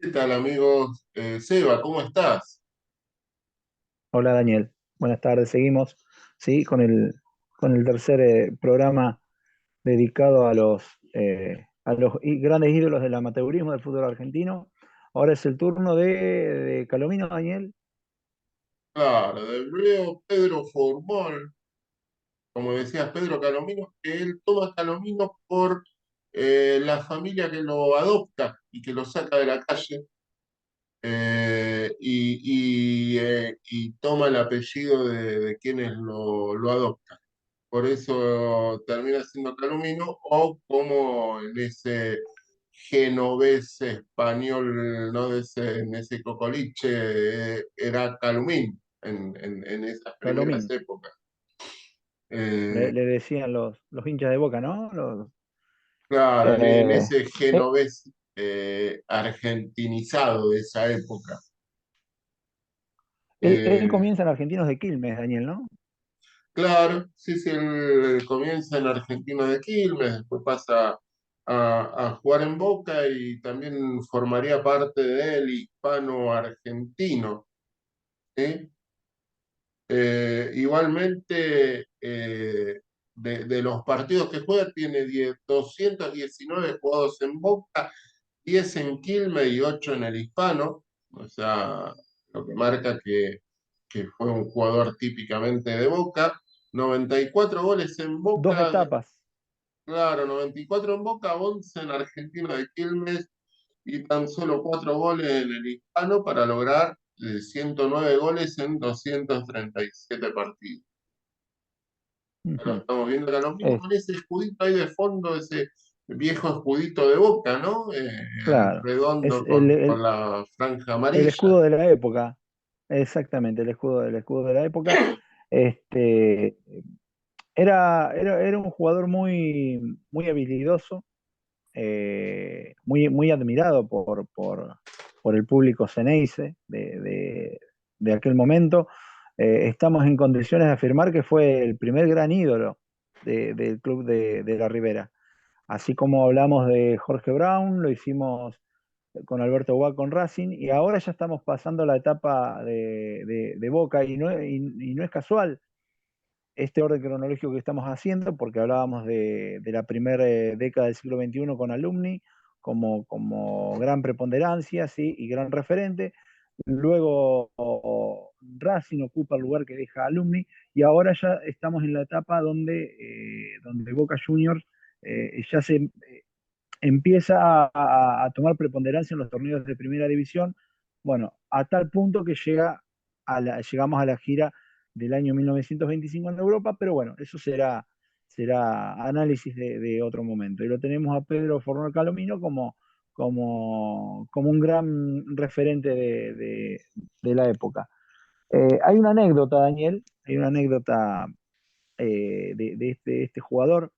¿Qué tal, amigos? Seba, ¿cómo estás? Hola Daniel, buenas tardes. Seguimos, sí, con el tercer programa dedicado a los grandes ídolos del amateurismo del fútbol argentino. Ahora es el turno de Calomino, Daniel. Claro, del río Pedro Formol, como decías, Pedro Calomino, que él toma Calomino por la familia que lo adopta y que lo saca de la calle y toma el apellido de quienes lo adoptan. Por eso termina siendo Calomino, o como en ese genovés español, ¿no? En ese cocoliche, era Calumín en esas primeras Calomín, épocas. le, Eh, le decían los hinchas de Boca, ¿no? claro, en Eh, ese eh, genovés argentinizado de esa época. él Eh, comienza en Argentinos de Quilmes, Daniel, ¿no? Claro, sí, sí, él comienza en Argentino de Quilmes, después pasa a jugar en Boca y también formaría parte del hispano-argentino, ¿sí? Igualmente, de los partidos que juega, tiene 219 jugados en Boca, 10 en Quilmes y 8 en el hispano, o sea, lo que marca que fue un jugador típicamente de Boca. 94 goles en Dos Boca, etapas. claro, 94 en Boca, 11 en Argentino de Quilmes y tan solo 4 goles en el Hispano para lograr 109 goles en 237 partidos. Ahora Ujú. estamos viendo acá lo mismo Es, con ese escudito ahí de fondo, ese viejo escudito de Boca, ¿no? claro, es Redondo el, con el- la franja el amarilla. escudo de la época. Exactamente, el escudo de la época. Este, era un jugador muy habilidoso, muy admirado por el público Ceneice de aquel momento. Estamos en condiciones de afirmar que fue el primer gran ídolo del club de la Ribera. Así como hablamos de Jorge Brown, lo hicimos con Alberto Boa con Racing, y ahora ya estamos pasando la etapa de Boca, y no es casual este orden cronológico que estamos haciendo, porque hablábamos de la primera década del siglo XXI con Alumni como gran preponderancia, ¿sí? Y gran referente. Luego Racing ocupa el lugar que deja Alumni, y ahora ya estamos en la etapa donde Boca Juniors ya se empieza a tomar preponderancia en los torneos de primera división, bueno, a tal punto que llegamos a la gira del año 1925 en Europa, pero bueno, eso será análisis de otro momento. Y lo tenemos a Pedro Fornal Calomino como un gran referente de la época. Hay una anécdota, Daniel, hay una anécdota de este jugador.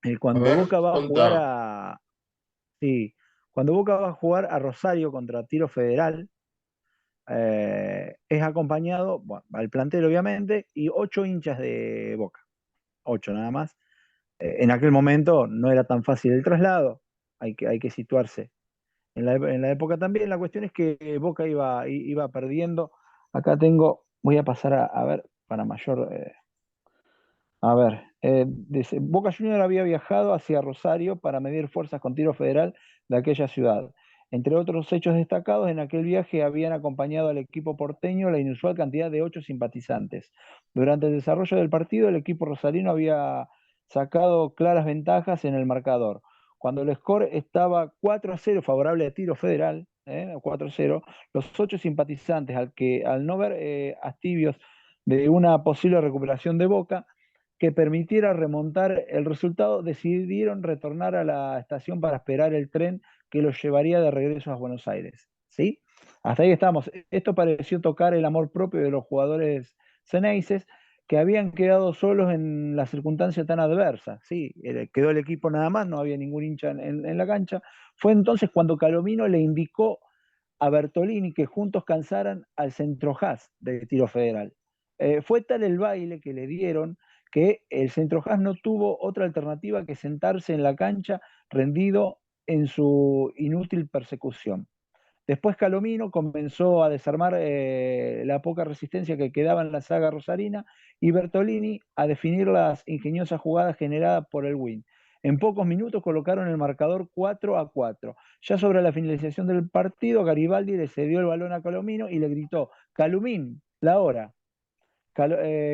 A Cuando ver, Boca va a jugar contá. a, Sí, cuando Boca va a jugar a Rosario contra Tiro Federal, es acompañado, bueno, al plantel obviamente, y 8 hinchas de Boca, 8 nada más. En aquel momento no era tan fácil el traslado, hay que situarse. En la época también, la cuestión es que Boca iba perdiendo. Acá voy a pasar a ver para mayor. A ver, dice, Boca Juniors había viajado hacia Rosario para medir fuerzas con Tiro Federal de aquella ciudad. Entre otros hechos destacados, en aquel viaje habían acompañado al equipo porteño la inusual cantidad de 8 simpatizantes. Durante el desarrollo del partido, el equipo rosarino había sacado claras ventajas en el marcador. Cuando el score estaba 4-0 favorable a Tiro Federal, 4-0, los 8 simpatizantes, al no ver astibios de una posible recuperación de Boca, que permitiera remontar el resultado, decidieron retornar a la estación para esperar el tren que los llevaría de regreso a Buenos Aires. ¿Sí? Hasta ahí estamos. Esto pareció tocar el amor propio de los jugadores ceneices, que habían quedado solos en la circunstancia tan adversa. ¿Sí? Quedó el equipo nada más, no había ningún hincha en la cancha. Fue entonces cuando Calomino le indicó a Bertolini que juntos cansaran al Centrojás de Tiro Federal. Fue tal el baile que le dieron que el Centrojás no tuvo otra alternativa que sentarse en la cancha rendido en su inútil persecución. Después Calomino comenzó a desarmar la poca resistencia que quedaba en la saga rosarina y Bertolini a definir las ingeniosas jugadas generadas por el Win. En pocos minutos colocaron el marcador 4-4. Ya sobre la finalización del partido, Garibaldi le cedió el balón a Calomino y le gritó: Calumín, la hora.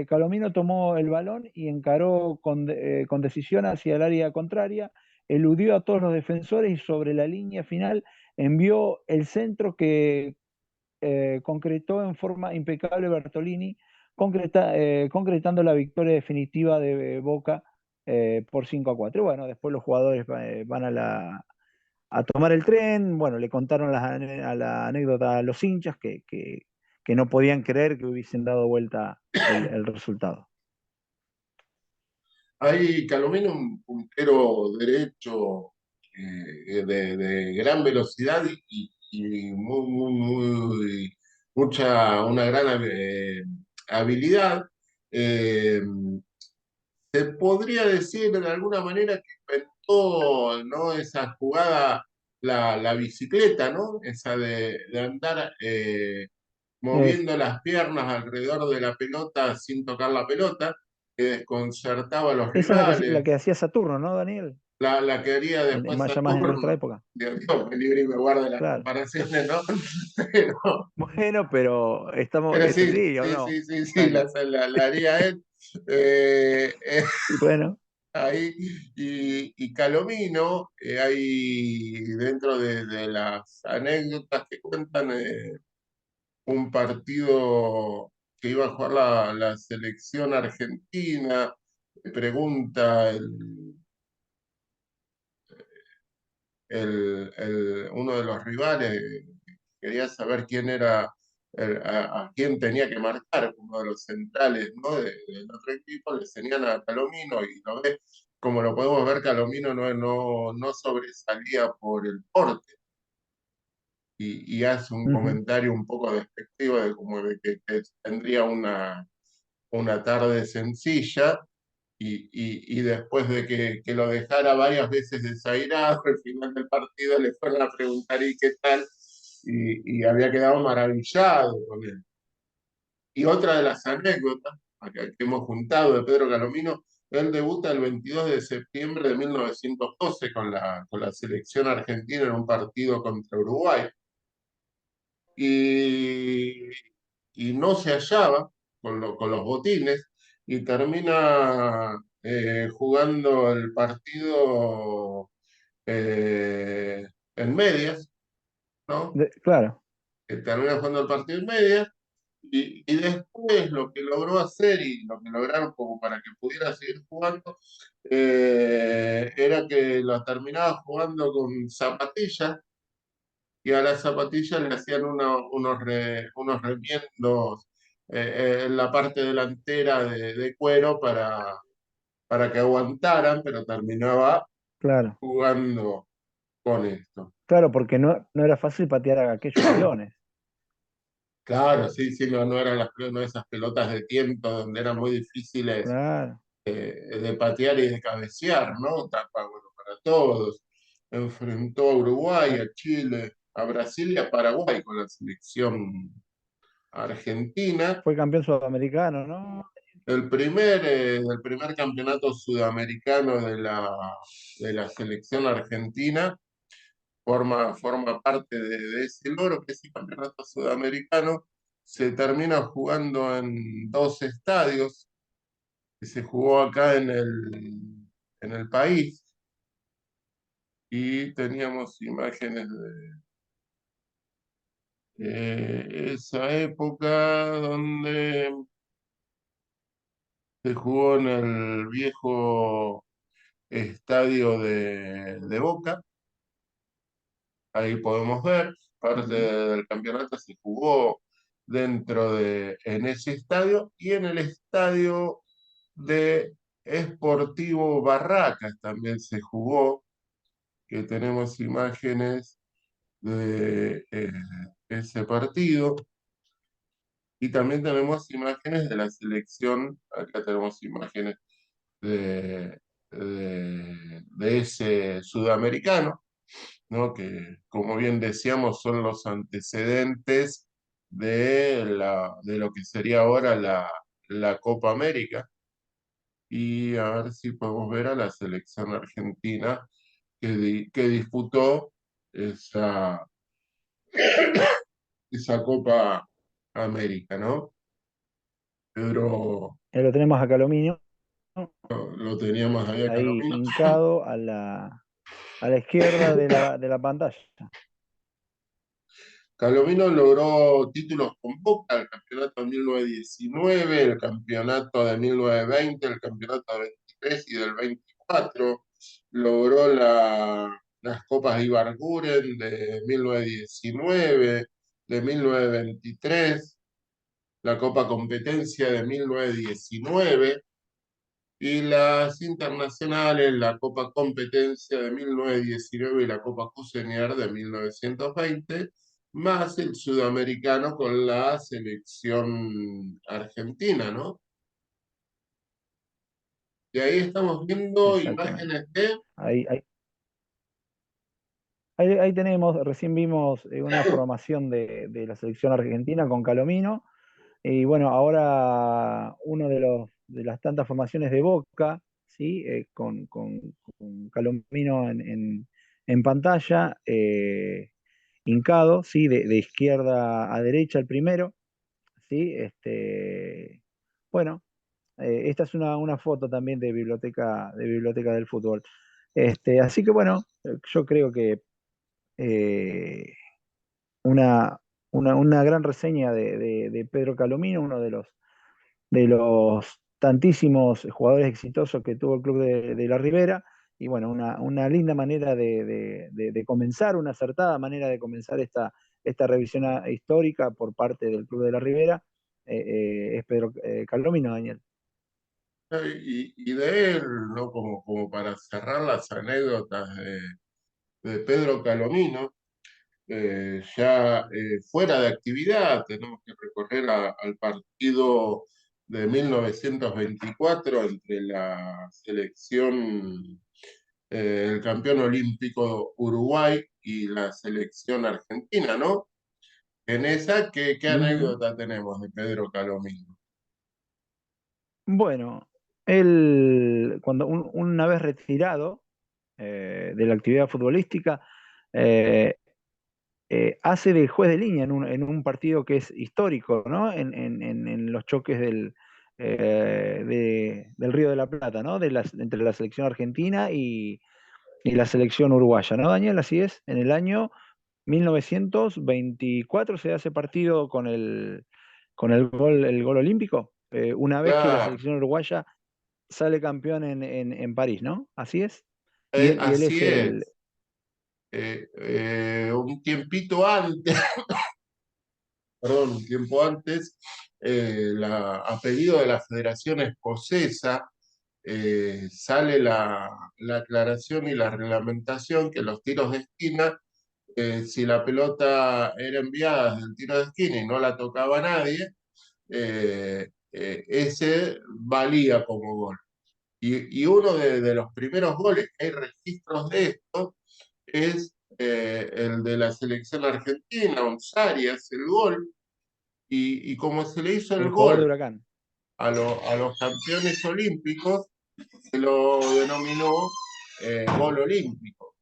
Calomino tomó el balón y encaró con decisión hacia el área contraria, eludió a todos los defensores y sobre la línea final envió el centro que concretó en forma impecable Bertolini, concretando la victoria definitiva de Boca por 5-4. Y bueno, después los jugadores van a tomar el tren. Bueno, le contaron a la anécdota a los hinchas que no podían creer que hubiesen dado vuelta el resultado. Hay Calomino, un puntero derecho de gran velocidad y una gran habilidad. Eh, Se podría decir de alguna manera que inventó, ¿no? Esa jugada, la bicicleta, ¿no? Esa de andar Es, moviendo las piernas alrededor de la pelota sin tocar la pelota, que desconcertaba a los esa es la que rivales. hacía Saturno, ¿no, Daniel? La que haría después Más en nuestra Saturno. época. Dios, me libre y me guarde las Claro. comparaciones, ¿no? Pero, Bueno, pero estamos, pero sí, sí o sí, no. sí, sí, sí, Bueno, la haría él. Eh, y bueno, ahí, y Calomino, hay dentro de las anécdotas que cuentan un partido que iba a jugar la selección argentina, le pregunta uno de los rivales, quería saber quién era, a quién tenía que marcar, uno de los centrales, ¿no? Del otro equipo, le enseñan a Calomino y lo ve, como lo podemos ver, Calomino no sobresalía por el porte y hace un ujú, comentario un poco despectivo de como de que tendría una tarde sencilla y después de que lo dejara varias veces desairado, al final del partido le fueron a preguntar ¿y qué tal? Y había quedado maravillado con él. Y otra de las anécdotas acá que hemos juntado de Pedro Calomino, él debuta el 22 de septiembre de 1912 con la selección argentina en un partido contra Uruguay. Y, y no se hallaba con los botines y termina jugando el partido en medias, ¿no? claro, Termina jugando el partido en medias y después lo que logró hacer y lo que lograron como para que pudiera seguir jugando era que lo terminaba jugando con zapatillas y a las zapatillas le hacían unos remiendos en la parte delantera de cuero para que aguantaran, pero terminaba claro, jugando con esto. claro, porque no era fácil patear a aquellos balones. Claro, sí, sí, no eran no esas pelotas de tiempo donde eran muy difíciles Claro, de patear y de cabecear, ¿no? Tapa, bueno, para todos. Enfrentó a Uruguay, ah, a Chile, a Brasil y a Paraguay con la selección argentina. fue campeón sudamericano, ¿no? El primer campeonato sudamericano de la selección argentina forma parte de ese logro, que ese campeonato sudamericano se termina jugando en dos estadios, que se jugó acá en el país, y teníamos imágenes de esa época donde se jugó en el viejo estadio de Boca. Ahí podemos ver, parte Ujú. del campeonato se jugó en ese estadio y en el estadio de Sportivo Barracas también se jugó, que tenemos imágenes de ese partido y también tenemos imágenes de la selección, acá tenemos imágenes de ese sudamericano. ¿no? Que, como bien decíamos, son los antecedentes de lo que sería ahora la Copa América. Y a ver si podemos ver a la selección argentina que disputó esa, esa Copa América, ¿no? Pedro Lo tenemos a Calomino, lo teníamos ahí a ahí Calomino. hincado a la izquierda de la pantalla. Calomino logró títulos con Boca, el campeonato de 1919, el campeonato de 1920, el campeonato de 23 y del 24. Logró las Copas Ibarguren de 1919, de 1923, la Copa Competencia de 1919 y las internacionales, la Copa Competencia de 1919 y la Copa Cousineer de 1920, más el sudamericano con la selección argentina, ¿no? Y ahí estamos viendo Exactamente. imágenes de... Ahí, ahí, ahí tenemos, recién vimos una formación de la selección argentina con Calomino. Y bueno, ahora uno de las tantas formaciones de Boca, ¿sí? Con Calomino en pantalla, hincado, ¿sí? De izquierda a derecha el primero, ¿sí? Bueno, esta es una foto también de biblioteca del fútbol. Así que bueno, yo creo que eh, una, una gran reseña de Pedro Calomino, uno de los tantísimos jugadores exitosos que tuvo el club de la Ribera. Y bueno, una linda manera de comenzar, una acertada manera de comenzar esta revisión histórica por parte del club de la Ribera, es Pedro Calomino, Daniel. Y de él, ¿no? Como para cerrar las anécdotas de Pedro Calomino, ya fuera de actividad, tenemos que recorrer al partido de 1924 entre la selección, el campeón olímpico Uruguay y la selección argentina, ¿no? En esa, ¿qué Ujú. anécdota tenemos de Pedro Calomino? Bueno, él, cuando una vez retirado de la actividad futbolística, eh, hace de juez de línea en un partido que es histórico, ¿no? En los choques del Río de la Plata, ¿no? Entre la selección argentina y la selección uruguaya, ¿no, Daniel? Así es, en el año 1924 se hace partido con el gol olímpico, una vez que la Claro, selección uruguaya sale campeón en París, ¿no? Así es. Y él así es el, es. Un tiempito antes, perdón, un tiempo antes, a pedido de la Federación Escocesa, sale la aclaración y la reglamentación que los tiros de esquina, si la pelota era enviada desde el tiro de esquina y no la tocaba nadie, ese valía como gol. Y uno de los primeros goles que hay registros de esto es el de la selección argentina, Onsari hace el gol, y como se le hizo el el jugador de gol Huracán. a los campeones olímpicos, se lo denominó gol olímpico.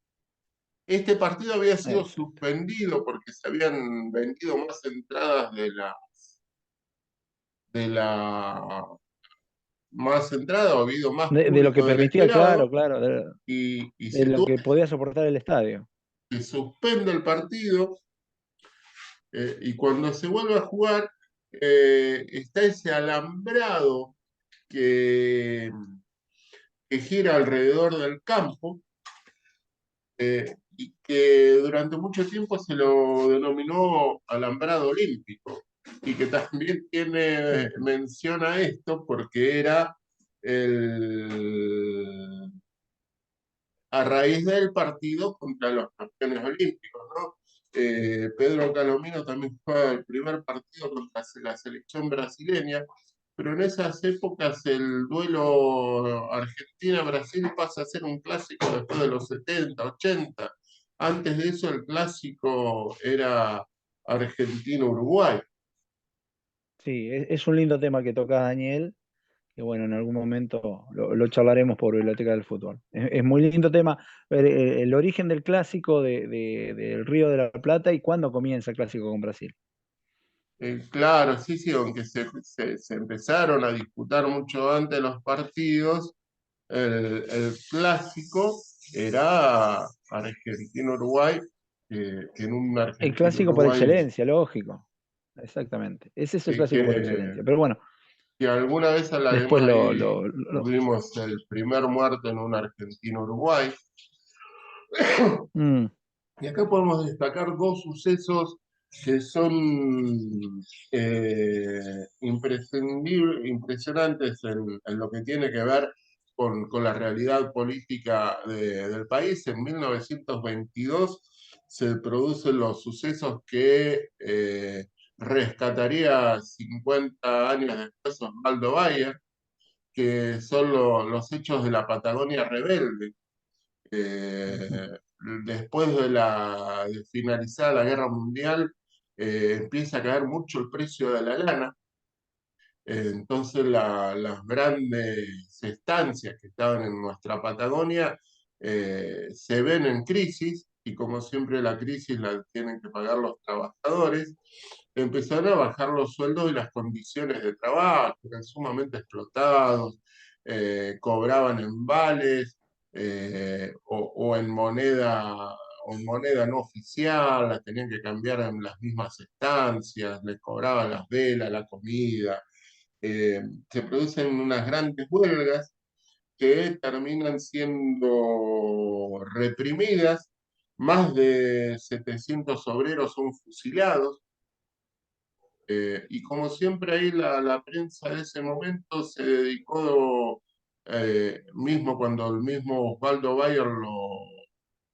Este partido había sido Exacto. suspendido porque se habían vendido más entradas de la más entrada, o ha habido más De lo que público del permitía, claro, esperado, claro, y de lo que podía soportar el estadio. se suspende el partido. Y cuando se vuelve a jugar, está ese alambrado que, que gira alrededor del campo, y que durante mucho tiempo se lo denominó alambrado olímpico, y que también tiene Ujú. mención a esto porque era el, a raíz del partido contra los campeones olímpicos, ¿no? Pedro Calomino también juega el primer partido contra la selección brasileña, pero en esas épocas el duelo Argentina-Brasil pasa a ser un clásico después de los 70, 80. Antes de eso el clásico era Argentino-Uruguay. Sí, es un lindo tema que toca Daniel, que bueno, en algún momento lo charlaremos por Biblioteca del Fútbol. Es muy lindo tema, ver el origen del clásico del Río de la Plata y cuándo comienza el clásico con Brasil. Claro, sí, sí, aunque se empezaron a disputar mucho antes los partidos, el clásico era Argentino-Uruguay, que en un El clásico por Argentino-Uruguay excelencia, lógico. Exactamente. Ese es el que, clásico por que, excelencia. Pero bueno, que alguna vez después hablaremos ahí, tuvimos el primer muerto en un Argentino-Uruguay. mm, Y acá podemos destacar dos sucesos que son impresionantes en lo que tiene que ver con la realidad política del país. En 1922 se producen los sucesos que rescataría 50 años después Osvaldo Bayer, que son los hechos de la Patagonia rebelde. ujú. eh, Después de finalizar la guerra mundial, empieza a caer mucho el precio de la lana. Entonces las grandes estancias que estaban en nuestra Patagonia se ven en crisis y como siempre la crisis la tienen que pagar los trabajadores. Empezaron a bajar los sueldos y las condiciones de trabajo, eran sumamente explotados, cobraban en vales o en moneda no oficial, la tenían que cambiar en las mismas estancias, les cobraban las velas, la comida. eh, Se producen unas grandes huelgas que terminan siendo reprimidas. Más de 700 obreros son fusilados. Y como siempre ahí la prensa de ese momento se dedicó, mismo cuando el mismo Osvaldo Bayer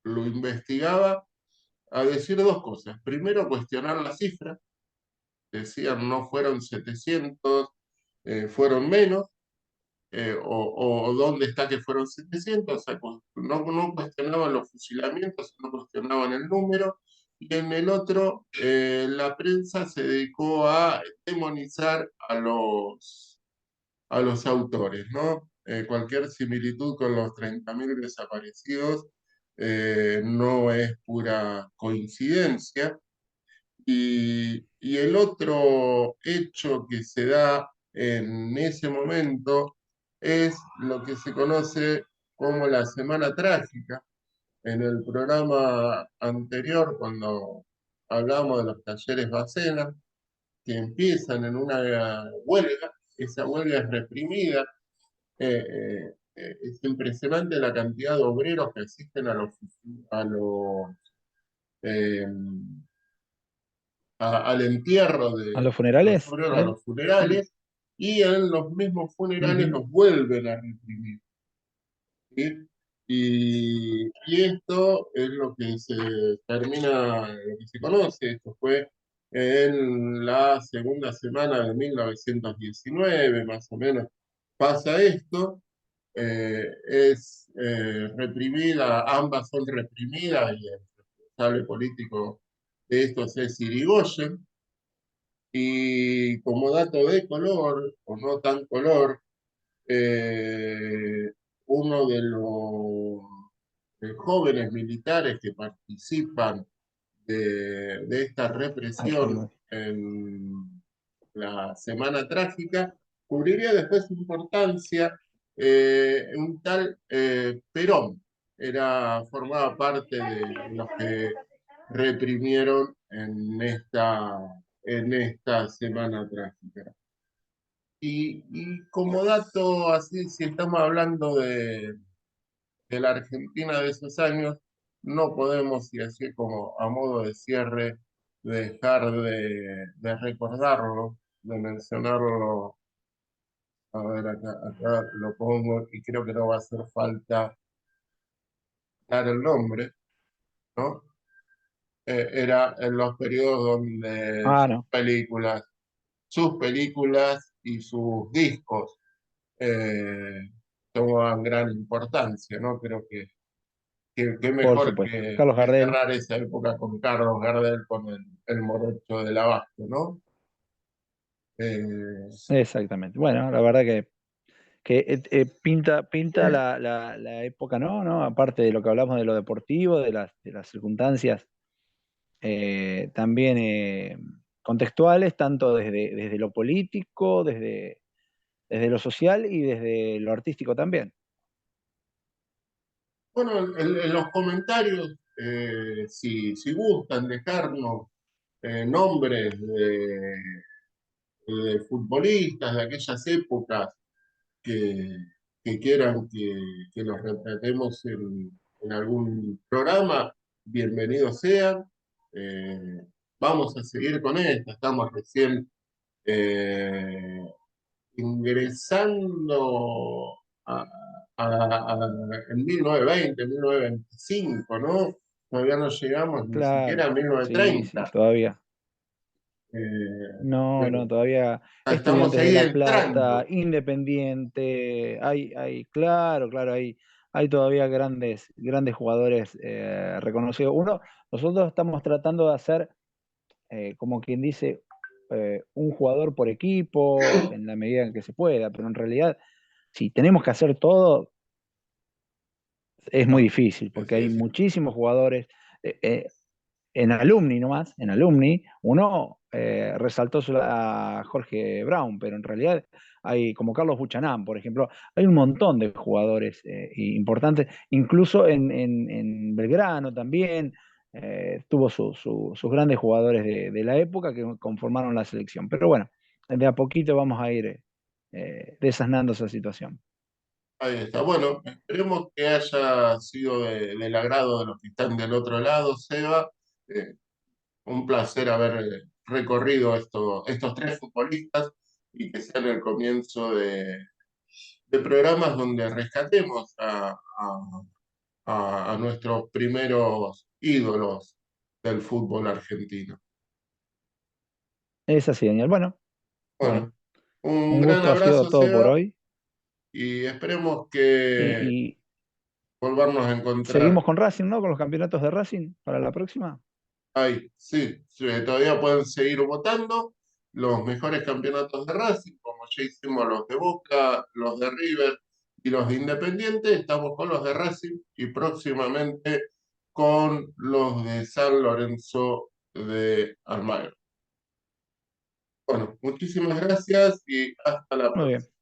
lo investigaba, a decir dos cosas. Primero, cuestionar la cifra. Decían no fueron 700, fueron menos. O dónde está que fueron 700, o sea, no cuestionaban los fusilamientos, no cuestionaban el número, y en el otro, la prensa se dedicó a demonizar a los autores, ¿no? Cualquier similitud con los 30.000 desaparecidos no es pura coincidencia. Y el otro hecho que se da en ese momento es lo que se conoce como la Semana Trágica. En el programa anterior, cuando hablamos de los talleres Bacena, que empiezan en una huelga, esa huelga es reprimida. Es impresionante la cantidad de obreros que asisten a los eh, al entierro ¿A de los los funerales? obreros, a ¿Eh? los funerales, y en los mismos funerales Ujú. los vuelven a reprimir. ¿Sí? Y esto es lo que se termina, lo que se conoce, esto fue en la segunda semana de 1919, más o menos, pasa esto, es reprimida, ambas son reprimidas y el responsable político de esto es Irigoyen. Y como dato de color, o no tan color, eh, uno de los jóvenes militares que participan de esta represión Algo. en la Semana Trágica, cubriría después su importancia un tal Perón. Formaba parte de los que reprimieron en esta Semana Trágica. Y como dato así, si estamos hablando de la Argentina de esos años, no podemos, y así como a modo de cierre, dejar de recordarlo, de mencionarlo. A ver, acá lo pongo y creo que no va a hacer falta dar el nombre, ¿no? Era en los periodos donde Ah, no. sus películas y sus discos toman gran importancia, ¿no? Creo que qué por mejor supuesto. Carlos que Gardel, cerrar esa época con Carlos Gardel, con el morocho del abasto, ¿no? Eh, exactamente. Bueno, la verdad que pinta la época, ¿no? ¿No? Aparte de lo que hablamos de lo deportivo, de las circunstancias también contextuales, tanto desde lo político, desde lo social y desde lo artístico también. bueno, en los comentarios, si gustan dejarnos nombres de futbolistas de aquellas épocas que, que quieran que los retratemos en algún programa, bienvenidos sean. Eh, Vamos a seguir con esto, estamos recién eh, ingresando a, en 1920, 1925, ¿no? Todavía no llegamos ni siquiera Claro, a sí, sí, 1930. todavía. Eh, No, no, todavía Estamos Estudiantes de ahí La Plata, entrando. Independiente, claro, claro, hay todavía grandes jugadores reconocidos. Nosotros estamos tratando de hacer, como quien dice, un jugador por equipo en la medida en que se pueda, pero en realidad, si tenemos que hacer todo, es muy No, difícil, porque hay es muchísimos jugadores. eh, eh, en Alumni nomás, en Alumni, uno resaltó a Jorge Brown, pero en realidad hay como Carlos Buchanán, por ejemplo, hay un montón de jugadores importantes, incluso en Belgrano también, tuvo sus grandes jugadores de la época que conformaron la selección. Pero bueno, de a poquito vamos a ir desasnando esa situación. Ahí está. Bueno, esperemos que haya sido del agrado de los que están del otro lado, Seba. Un placer haber recorrido estos tres futbolistas y que sean el comienzo de programas donde rescatemos a nuestros primeros ídolos del fútbol argentino. Es así, Daniel. Bueno, bueno, Bueno, un un gran gusto ha sido abrazo, todo por Seba, hoy y esperemos que y volvernos a encontrar. seguimos con Racing, ¿no? Con los campeonatos de Racing para la próxima. Ay, sí, sí, todavía pueden seguir votando los mejores campeonatos de Racing, como ya hicimos los de Boca, los de River y los de Independiente. Estamos con los de Racing y próximamente con los de San Lorenzo de Almagro. Bueno, muchísimas gracias y hasta la Muy bien. próxima.